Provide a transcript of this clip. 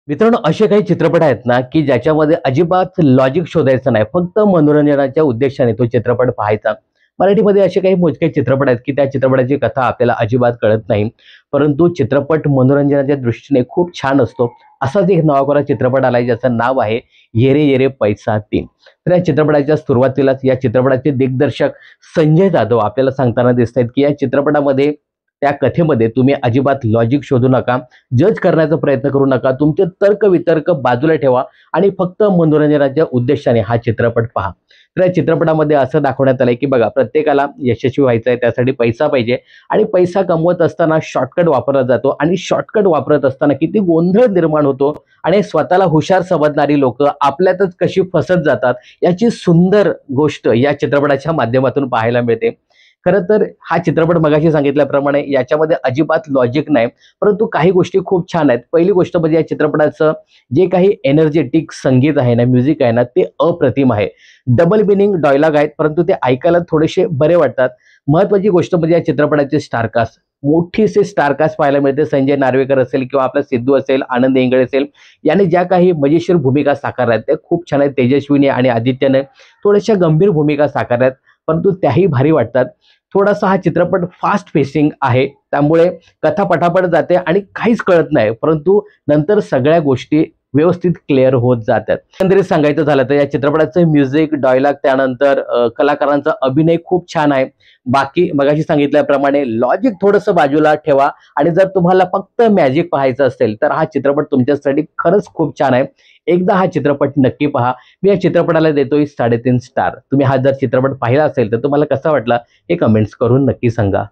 मित्रांनो, असे काही चित्रपट आहेत ना, की ज्याच्यामध्ये अजिबात लॉजिक शोधायचं नाही. फक्त मनोरंजनाच्या उद्देशाने तो चित्रपट पाहायचा. मराठीमध्ये असे काही मोजके चित्रपट आहेत, की त्या चित्रपटाची कथा आपल्याला अजिबात कळत नाही. परंतु चित्रपट मनोरंजनाच्या दृष्टीने खूप छान असतो. असाच एक नावाकोरा चित्रपट आलाय ज्याचं नाव आहे "ये रे ये रे पैसा 3". तर या चित्रपटाच्या सुरुवातीलाच या चित्रपटाचे दिग्दर्शक संजय जाधव आपल्याला सांगताना दिसतायत, की या चित्रपटामध्ये त्या कथेमध्ये तुम्ही अजिबात लॉजिक शोधू नका. जज करण्याचा प्रयत्न करू नका. तुमचे तर्क-वितर्क बाजूला ठेवा आणि फक्त मनोरंजनाच्या उद्देशाने हा चित्रपट पहा. तर या चित्रपटामध्ये असं दाखवण्यात आलंय, की बघा प्रत्येकाला यशस्वी व्हायचं आहे, त्यासाठी पैसा पाहिजे आणि पैसा कमवत असताना शॉर्टकट वापरला जातो आणि शॉर्टकट वापरत असताना किती गोंधळ निर्माण होतो आणि स्वतःला हुशार समजणारी लोकं आपल्यातच कशी फसत जातात, याची सुंदर गोष्ट या चित्रपटाच्या माध्यमातून पाहायला मिळते. खरं तर हा चित्रपट मगाशी सांगितल्याप्रमाणे याच्यामध्ये अजिबात लॉजिक नाही, परंतु काही गोष्टी खूप छान आहेत. पहिली गोष्ट म्हणजे या चित्रपटाचं जे काही एनर्जेटिक संगीत आहे ना, म्युझिक आहे ना, ते अप्रतिम आहे. डबल मिनिंग डायलॉग आहेत, परंतु ते ऐकायला थोडेसे बरे वाटतात. महत्त्वाची गोष्ट म्हणजे या चित्रपटाचे स्टारकास्ट. मोठीसे स्टारकास्ट पाहायला मिळते. संजय नार्वेकर असेल किंवा आपला सिद्धू असेल, आनंद इंगळे असेल, याने ज्या काही मजेशीर भूमिका साकारल्या आहेत, त्या खूप छान आहेत. तेजस्विनी आणि आदित्यने थोड्याशा गंभीर भूमिका साकारल्या आहेत, परंतु त्याही भारी वाटतात. थोडासा हा चित्रपट फास्ट पेसिंग आहे, त्यामुळे कथा पटापट जाते आणि काहीच कळत नाही, परंतु नंतर सगळ्या गोष्टी व्यवस्थित क्लिअर होत जातात. एकंदरीत सांगायचं झालं तर या चित्रपटाचं म्युझिक, डायलॉग, त्यानंतर कलाकारांचा अभिनय खूप छान आहे. बाकी मगाशी सांगितल्याप्रमाणे लॉजिक थोडंसं बाजूला ठेवा आणि जर तुम्हाला फक्त मॅजिक पाहायचं असेल, तर हा चित्रपट तुमच्यासाठी खरंच खूप छान आहे. एकदा हा चित्रपट नक्की पहा. मी या चित्रपटाला देतोय 3.5 स्टार. तुम्ही हा जर चित्रपट पाहिला असेल, तर तुम्हाला कसा वाटला हे कमेंट्स करून नक्की सांगा.